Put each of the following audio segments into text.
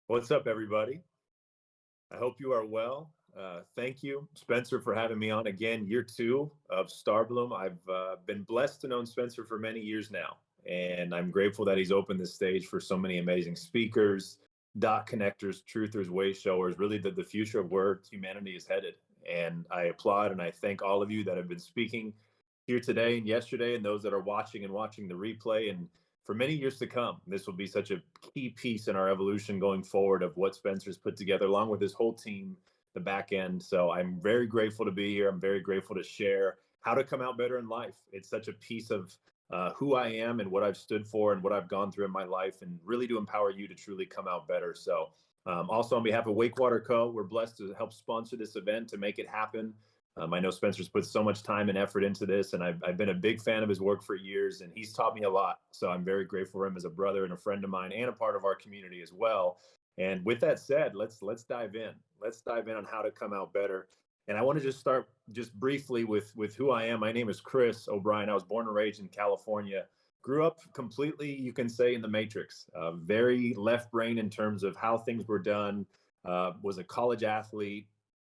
What's up, everybody? I hope you are well. Thank you, Spencer, for having me on again. Year two of StarBloom. I've been blessed to know Spencer for many years now, and I'm grateful that he's opened the stage for so many amazing speakers, dot connectors, truthers, way showers, really the future of where humanity is headed. And I applaud and I thank all of you that have been speaking here today and yesterday, and those that are watching the replay. And for many years to come, this will be such a key piece in our evolution going forward of what Spencer's put together, along with his whole team, the back end. So I'm very grateful to be here. I'm very grateful to share how to come out better in life. It's such a piece of who I am and what I've stood for and what I've gone through in my life, and really to empower you to truly come out better. So also on behalf of Wakewater Co., we're blessed to help sponsor this event to make it happen. I know Spencer's put so much time and effort into this, and I've been a big fan of his work for years, and he's taught me a lot. So I'm very grateful for him as a brother and a friend of mine and a part of our community as well. And with that said, let's dive in. Let's dive in on how to come out better. And I want to just start just briefly with who I am. My name is Chris O'Brien. I was born and raised in California. Grew up completely, you can say, in the matrix. Very left brain in terms of how things were done. Was a college athlete,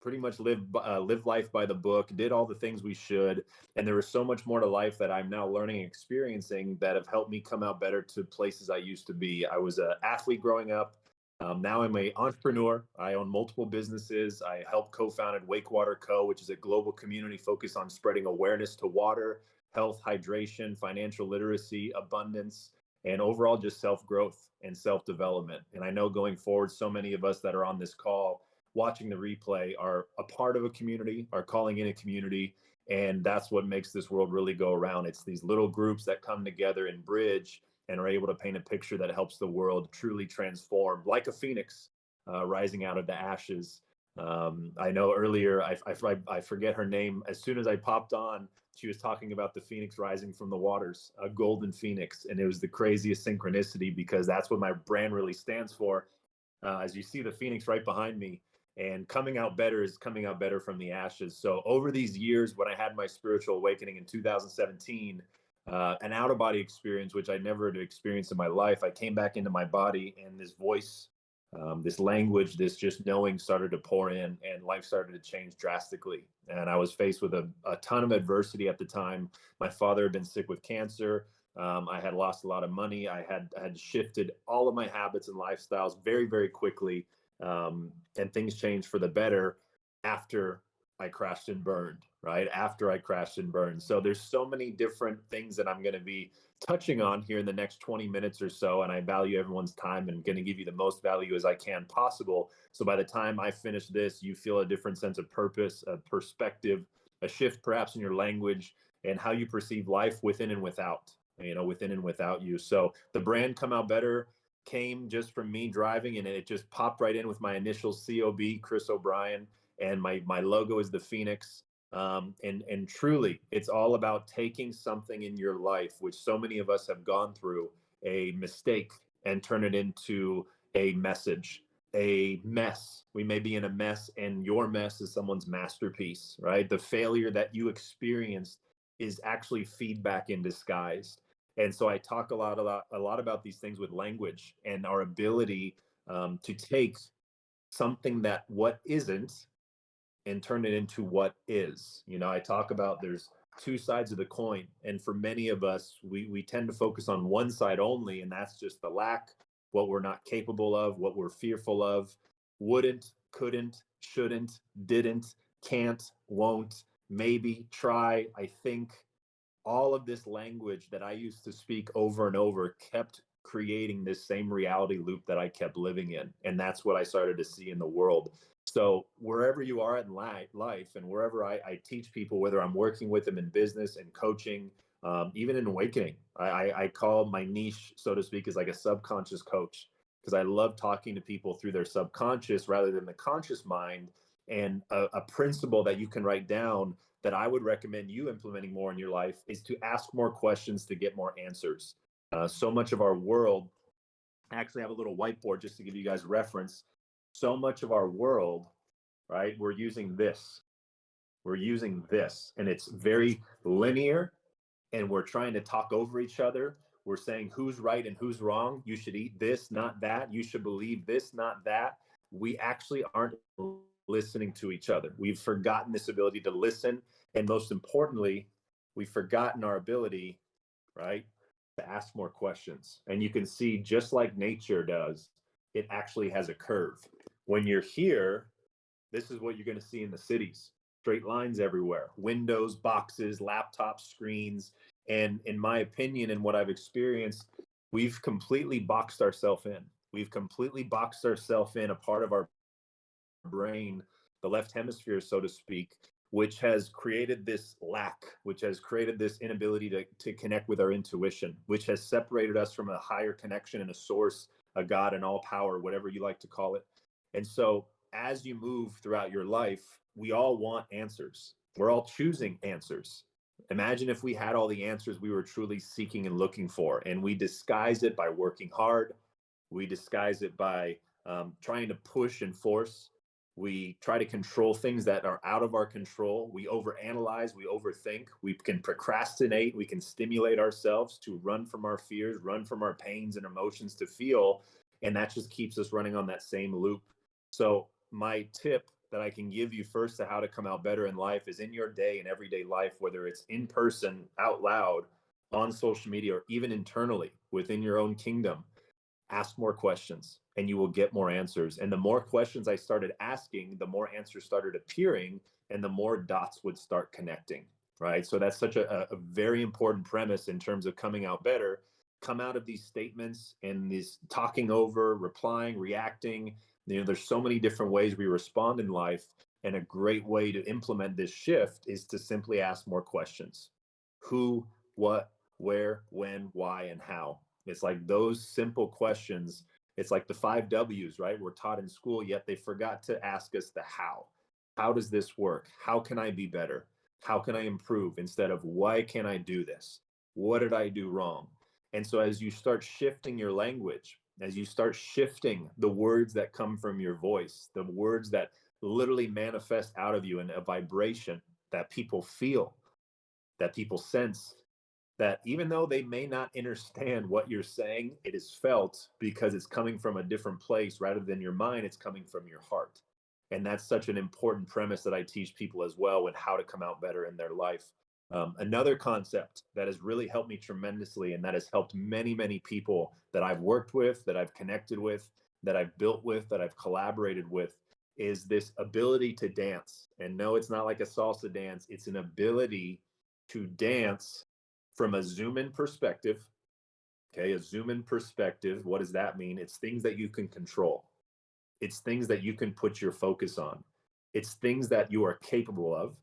pretty much lived life by the book, did all the things we should. And there was so much more to life that I'm now learning and experiencing that have helped me come out better to places I used to be. I was an athlete growing up. Now I'm an entrepreneur. I own multiple businesses. I helped co-founded Wakewater Co., which is a global community focused on spreading awareness to water, health, hydration, financial literacy, abundance, and overall just self-growth and self-development. And I know going forward, so many of us that are on this call watching the replay are a part of a community, are calling in a community. And that's what makes this world really go around. It's these little groups that come together and bridge and are able to paint a picture that helps the world truly transform, like a phoenix rising out of the ashes. I know earlier, I forget her name. As soon as I popped on, she was talking about the phoenix rising from the waters, a golden phoenix. And it was the craziest synchronicity because that's what my brand really stands for. As you see the phoenix right behind me, and coming out better is coming out better from the ashes. So over these years, when I had my spiritual awakening in 2017, an out of body experience, which I never had experienced in my life, I came back into my body, and this voice, this language, this just knowing started to pour in, and life started to change drastically. And I was faced with a ton of adversity at the time. My father had been sick with cancer. I had lost a lot of money. I had shifted all of my habits and lifestyles very, very quickly. And things changed for the better after I crashed and burned, right? After I crashed and burned. So there's so many different things that I'm going to be touching on here in the next 20 minutes or so. And I value everyone's time and going to give you the most value as I can possible. So by the time I finish this, you feel a different sense of purpose, a perspective, a shift perhaps in your language and how you perceive life within and without, within and without you. So the brand Come Out Better came just from me driving, and it just popped right in with my initials, COB, Chris O'Brien, and my logo is the Phoenix. And truly, it's all about taking something in your life, which so many of us have gone through, a mistake, and turn it into a message, a mess. We may be in a mess, and your mess is someone's masterpiece, right? The failure that you experienced is actually feedback in disguise. And so I talk a lot about these things with language and our ability to take something that what isn't and turn it into what is. I talk about there's two sides of the coin. And for many of us, we tend to focus on one side only, and that's just the lack, what we're not capable of, what we're fearful of, wouldn't, couldn't, shouldn't, didn't, can't, won't, maybe, try, I think. All of this language that I used to speak over and over kept creating this same reality loop that I kept living in. And that's what I started to see in the world. So wherever you are in life and wherever I teach people, whether I'm working with them in business and coaching, even in awakening, I call my niche, so to speak, is like a subconscious coach, because I love talking to people through their subconscious rather than the conscious mind. And a principle that you can write down that I would recommend you implementing more in your life is to ask more questions to get more answers. So much of our world, I actually have a little whiteboard just to give you guys reference. So much of our world, right, we're using this, and it's very linear, and we're trying to talk over each other. we're saying who's right and who's wrong. You should eat this, not that. You should believe this, not that. We actually aren't listening to each other. We've forgotten this ability to listen. And most importantly, we've forgotten our ability, right, to ask more questions. And you can see, just like nature does, it actually has a curve. When you're here, this is what you're going to see in the cities. Straight lines everywhere, windows, boxes, laptops, screens. And in my opinion, and what I've experienced, we've completely boxed ourselves in. We've completely boxed ourselves in a part of our brain, the left hemisphere, so to speak, which has created this lack, which has created this inability to connect with our intuition, which has separated us from a higher connection and a source, a God, an all power, whatever you like to call it. And so as you move throughout your life, we all want answers. We're all choosing answers. Imagine if we had all the answers we were truly seeking and looking for, and we disguise it by working hard. We disguise it by trying to push and force. We try to control things that are out of our control. We overanalyze, we overthink, we can procrastinate, we can stimulate ourselves to run from our fears, run from our pains and emotions to feel. And that just keeps us running on that same loop. So my tip that I can give you first to how to come out better in life is, in your day and everyday life, whether it's in person, out loud, on social media, or even internally within your own kingdom, ask more questions and you will get more answers. And the more questions I started asking, the more answers started appearing and the more dots would start connecting, right? So that's such a very important premise in terms of coming out better. Come out of these statements and these talking over, replying, reacting. There's so many different ways we respond in life. And a great way to implement this shift is to simply ask more questions. Who, what, where, when, why, and how. It's like those simple questions. It's like the 5 W's, right? We're taught in school, yet they forgot to ask us the how. How does this work? How can I be better? How can I improve? Instead of, why can't I do this? What did I do wrong? And so as you start shifting your language, as you start shifting the words that come from your voice, the words that literally manifest out of you in a vibration that people feel, that people sense, that even though they may not understand what you're saying, it is felt because it's coming from a different place rather than your mind, it's coming from your heart. And that's such an important premise that I teach people as well with how to come out better in their life. Another concept that has really helped me tremendously, and that has helped many, many people that I've worked with, that I've connected with, that I've built with, that I've collaborated with, is this ability to dance. And no, it's not like a salsa dance. It's an ability to dance from a zoom in perspective. Okay, a zoom in perspective. What does that mean? It's things that you can control. It's things that you can put your focus on. It's things that you are capable of.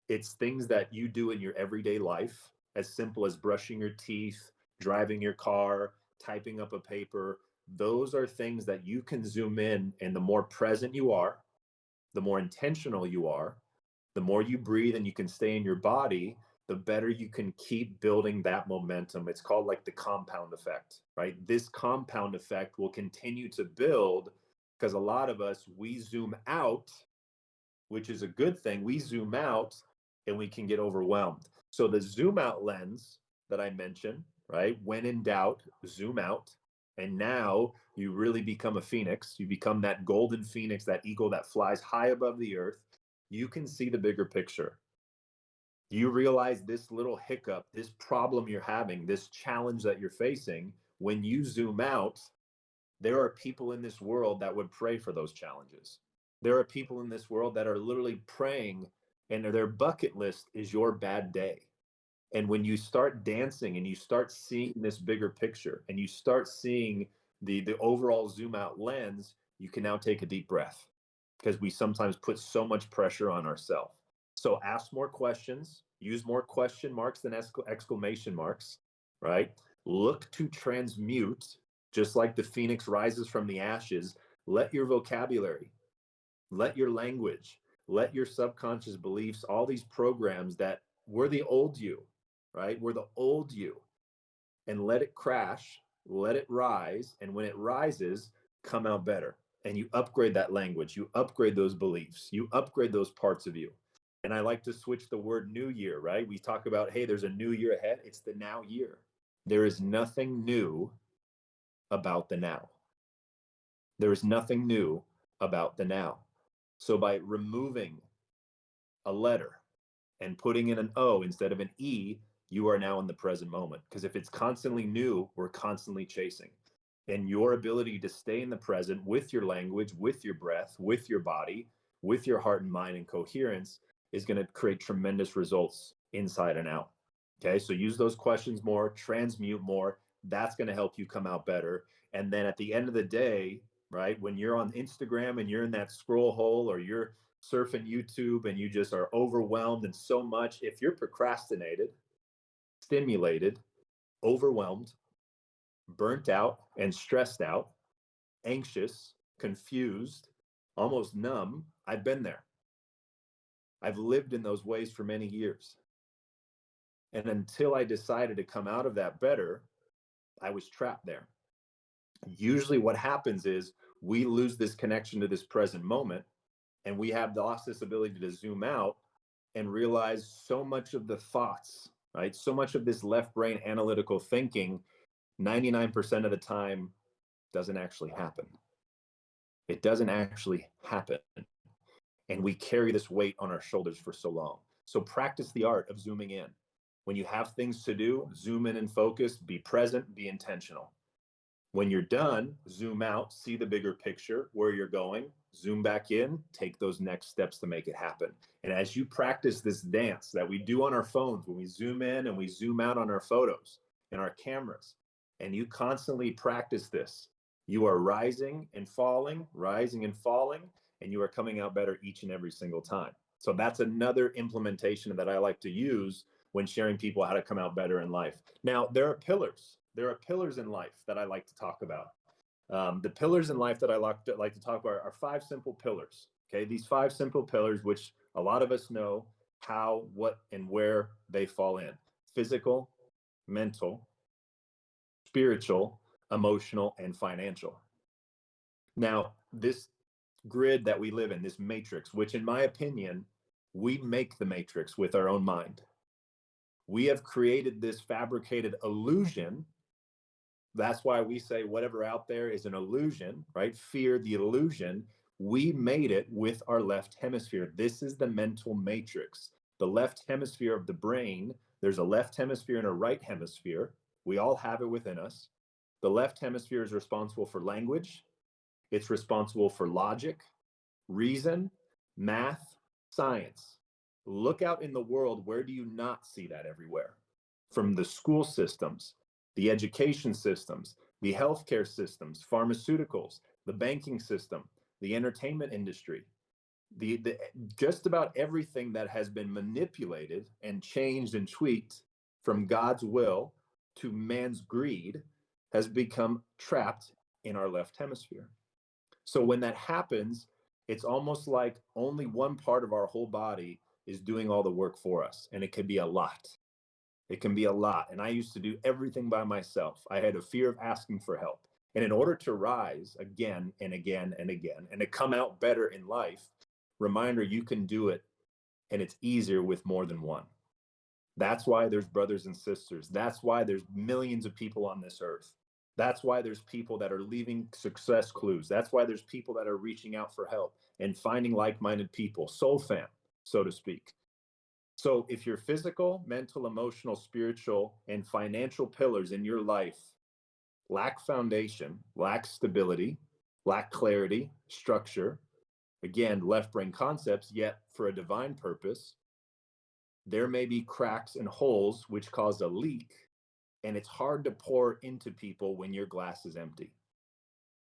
It's things that you do in your everyday life, as simple as brushing your teeth, driving your car, typing up a paper. Those are things that you can zoom in, and the more present you are, the more intentional you are, the more you breathe and you can stay in your body, the better you can keep building that momentum. It's called like the compound effect, right? This compound effect will continue to build because a lot of us, we zoom out, which is a good thing. We zoom out and we can get overwhelmed. So the zoom out lens that I mentioned, right? When in doubt, zoom out. And now you really become a phoenix. You become that golden phoenix, that eagle that flies high above the earth. You can see the bigger picture. You realize this little hiccup, this problem you're having, this challenge that you're facing, when you zoom out, there are people in this world that would pray for those challenges. There are people in this world that are literally praying, and their bucket list is your bad day. And when you start dancing and you start seeing this bigger picture and you start seeing the overall zoom out lens, you can now take a deep breath, because we sometimes put so much pressure on ourselves. So ask more questions, use more question marks than exclamation marks, right? Look to transmute, just like the phoenix rises from the ashes. Let your vocabulary, let your language, let your subconscious beliefs, all these programs that were the old you, right? We're the old you, and let it crash, let it rise. And when it rises, come out better. And you upgrade that language, you upgrade those beliefs, you upgrade those parts of you. And I like to switch the word new year, right? We talk about, hey, there's a new year ahead. It's the now year. There is nothing new about the now. There is nothing new about the now. So by removing a letter and putting in an O instead of an E, you are now in the present moment. Because if it's constantly new, we're constantly chasing. And your ability to stay in the present with your language, with your breath, with your body, with your heart and mind and coherence is going to create tremendous results inside and out. Okay, so use those questions more, transmute more. That's going to help you come out better. And then at the end of the day, right, when you're on Instagram and you're in that scroll hole, or you're surfing YouTube and you just are overwhelmed and so much, if you're procrastinated, stimulated, overwhelmed, burnt out and stressed out, anxious, confused, almost numb, I've been there. I've lived in those ways for many years. And until I decided to come out of that better, I was trapped there. Usually what happens is we lose this connection to this present moment, and we have lost this ability to zoom out and realize so much of the thoughts, right? So much of this left brain analytical thinking, 99% of the time doesn't actually happen. It doesn't actually happen. And we carry this weight on our shoulders for so long. So practice the art of zooming in. When you have things to do, zoom in and focus, be present, be intentional. When you're done, zoom out, see the bigger picture, where you're going, zoom back in, take those next steps to make it happen. And as you practice this dance that we do on our phones, when we zoom in and we zoom out on our photos and our cameras, and you constantly practice this, you are rising and falling, and you are coming out better each and every single time. So that's another implementation that I like to use when sharing people how to come out better in life. Now, there are pillars. There are pillars in life that I like to talk about. The pillars in life that I like to talk about are 5 simple pillars. Okay, these 5 simple pillars, which a lot of us know how, what, and where they fall in: physical, mental, spiritual, emotional, and financial. Now, this grid that we live in, this matrix, which in my opinion, we make the matrix with our own mind. We have created this fabricated illusion. That's why we say whatever out there is an illusion, right? Fear the illusion. We made it with our left hemisphere. This is the mental matrix. The left hemisphere of the brain, there's a left hemisphere and a right hemisphere. We all have it within us. The left hemisphere is responsible for language. It's responsible for logic, reason, math, science. Look out in the world. Where do you not see that everywhere? From the school systems, the education systems, the healthcare systems, pharmaceuticals, the banking system, the entertainment industry, the just about everything that has been manipulated and changed and tweaked from God's will to man's greed has become trapped in our left hemisphere. So when that happens, it's almost like only one part of our whole body is doing all the work for us. And it can be a lot. It can be a lot. And I used to do everything by myself. I had a fear of asking for help. And in order to rise again and again and again, and to come out better in life, reminder, you can do it. And it's easier with more than one. That's why there's brothers and sisters. That's why there's millions of people on this earth. That's why there's people that are leaving success clues. That's why there's people that are reaching out for help and finding like-minded people, soul fam, so to speak. So if your physical, mental, emotional, spiritual, and financial pillars in your life lack foundation, lack stability, lack clarity, structure, again, left brain concepts, yet for a divine purpose, there may be cracks and holes which cause a leak, and it's hard to pour into people when your glass is empty.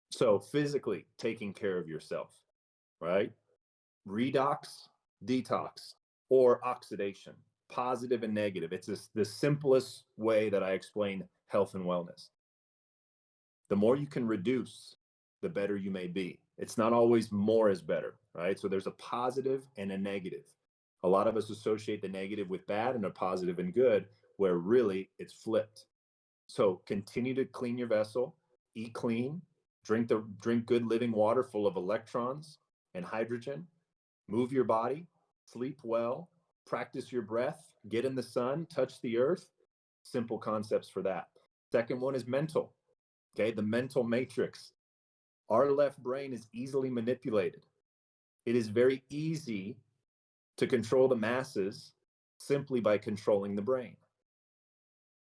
So physically taking care of yourself, right? Redox, detox, or oxidation, positive and negative. It's the simplest way that I explain health and wellness. The more you can reduce, the better you may be. It's not always more is better, right? So there's a positive and a negative. A lot of us associate the negative with bad and a positive and good, where really it's flipped. So continue to clean your vessel, eat clean, drink good living water full of electrons and hydrogen, move your body, sleep well, practice your breath, get in the sun, touch the earth. Simple concepts for that. Second one is mental. Okay, the mental matrix. Our left brain is easily manipulated. It is very easy to control the masses simply by controlling the brain.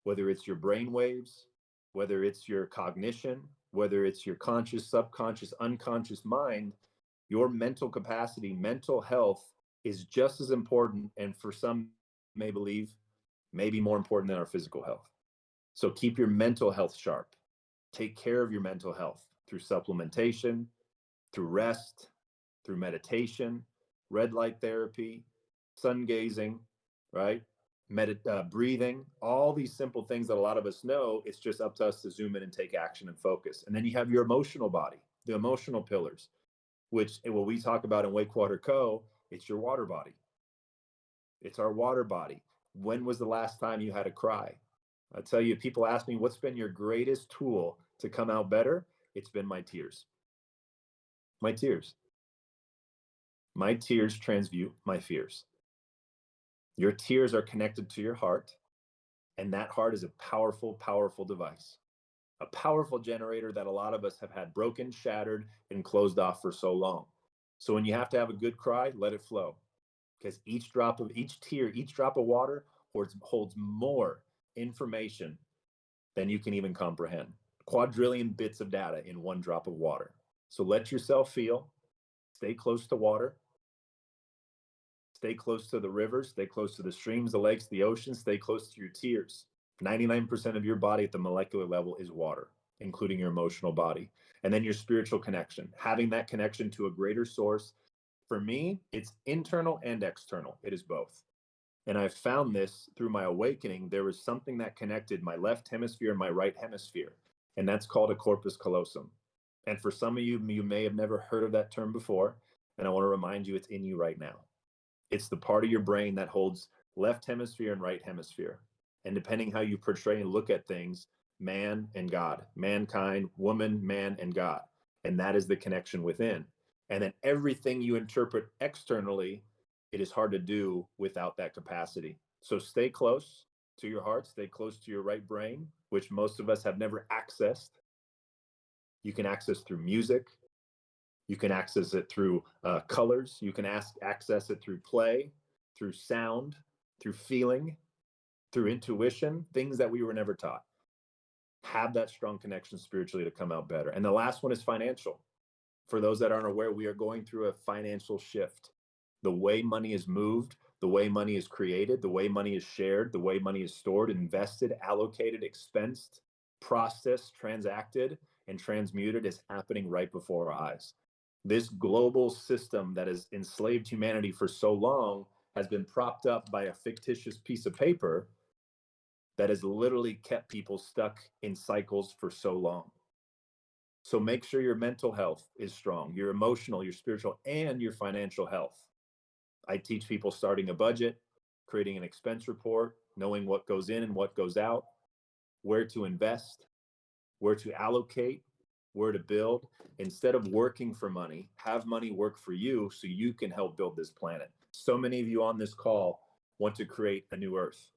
Whether it's your brain waves, whether it's your cognition, whether it's your conscious, subconscious, unconscious mind, your mental capacity, mental health is just as important, and for some may believe, maybe more important than our physical health. So keep your mental health sharp. Take care of your mental health through supplementation, through rest, through meditation, red light therapy, sun gazing, right? Breathing, all these simple things that a lot of us know. It's just up to us to zoom in and take action and focus. And then you have your emotional body, the emotional pillars, which what we talk about in Wake Water Co., it's your water body. It's our water body. When was the last time you had a cry? I tell you, people ask me, what's been your greatest tool to come out better? It's been my tears. My tears. My tears transmute my fears. Your tears are connected to your heart, and that heart is a powerful, powerful device, a powerful generator that a lot of us have had broken, shattered, and closed off for so long. So when you have to have a good cry, let it flow, because each drop of water holds more information than you can even comprehend. Quadrillion bits of data in one drop of water. So let yourself feel, stay close to water, stay close to the rivers, stay close to the streams, the lakes, the oceans, stay close to your tears. 99% of your body at the molecular level is water, including your emotional body. And then your spiritual connection, having that connection to a greater source. For me, it's internal and external. It is both. And I found this through my awakening. There was something that connected my left hemisphere and my right hemisphere, and that's called a corpus callosum. And for some of you, you may have never heard of that term before, and I want to remind you it's in you right now. It's the part of your brain that holds left hemisphere and right hemisphere. And depending how you portray and look at things, man and God, mankind, woman, man, and God. And that is the connection within. And then everything you interpret externally, it is hard to do without that capacity. So stay close to your heart, stay close to your right brain, which most of us have never accessed. You can access through music. You can access it through colors. You can access it through play, through sound, through feeling, through intuition, things that we were never taught. Have that strong connection spiritually to come out better. And the last one is financial. For those that aren't aware, we are going through a financial shift. The way money is moved, the way money is created, the way money is shared, the way money is stored, invested, allocated, expensed, processed, transacted, and transmuted is happening right before our eyes. This global system that has enslaved humanity for so long has been propped up by a fictitious piece of paper that has literally kept people stuck in cycles for so long. So make sure your mental health is strong, your emotional, your spiritual, and your financial health. I teach people starting a budget, creating an expense report, knowing what goes in and what goes out, where to invest, where to allocate, where to build. Instead of working for money, have money work for you so you can help build this planet. So many of you on this call want to create a new Earth.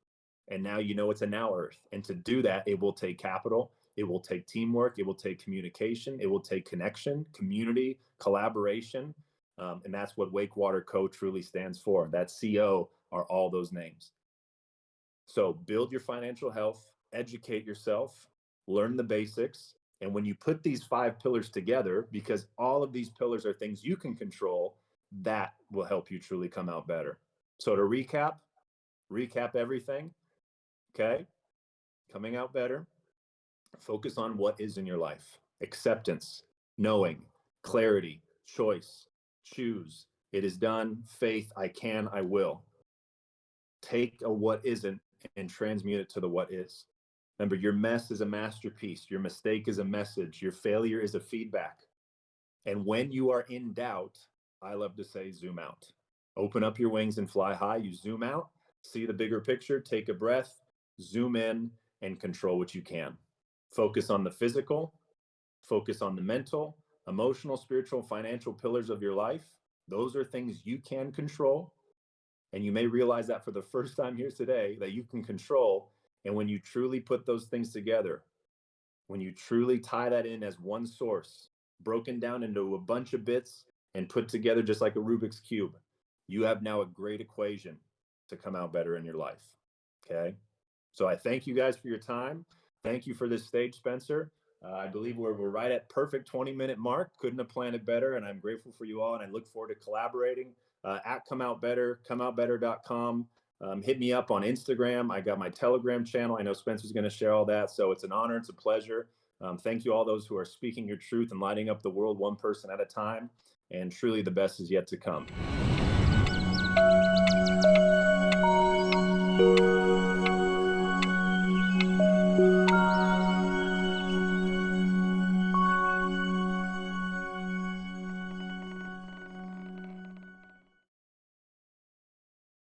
And now you know it's a now Earth. And to do that, it will take capital. It will take teamwork. It will take communication. It will take connection, community, collaboration. And that's what Wake Water Co. truly stands for. That CO are all those names. So build your financial health, educate yourself, learn the basics. And when you put these 5 pillars together, because all of these pillars are things you can control, that will help you truly come out better. So to recap everything, okay? Coming out better, focus on what is in your life. Acceptance, knowing, clarity, choice, choose. It is done, faith, I can, I will. Take a what isn't and transmute it to the what is. Remember, your mess is a masterpiece. Your mistake is a message. Your failure is a feedback. And when you are in doubt, I love to say, zoom out. Open up your wings and fly high. You zoom out, see the bigger picture, take a breath, zoom in, and control what you can. Focus on the physical, focus on the mental, emotional, spiritual, financial pillars of your life. Those are things you can control. And you may realize that for the first time here today, that you can control. And when you truly put those things together, when you truly tie that in as one source, broken down into a bunch of bits and put together just like a Rubik's Cube, you have now a great equation to come out better in your life. Okay. So I thank you guys for your time. Thank you for this stage, Spencer. I believe we're right at perfect 20-minute mark. Couldn't have planned it better. And I'm grateful for you all. And I look forward to collaborating at Come Out Better, comeoutbetter.com. Hit me up on Instagram. I got my Telegram channel. I know Spencer's going to share all that. So it's an honor. It's a pleasure. Thank you all those who are speaking your truth and lighting up the world one person at a time. And truly the best is yet to come.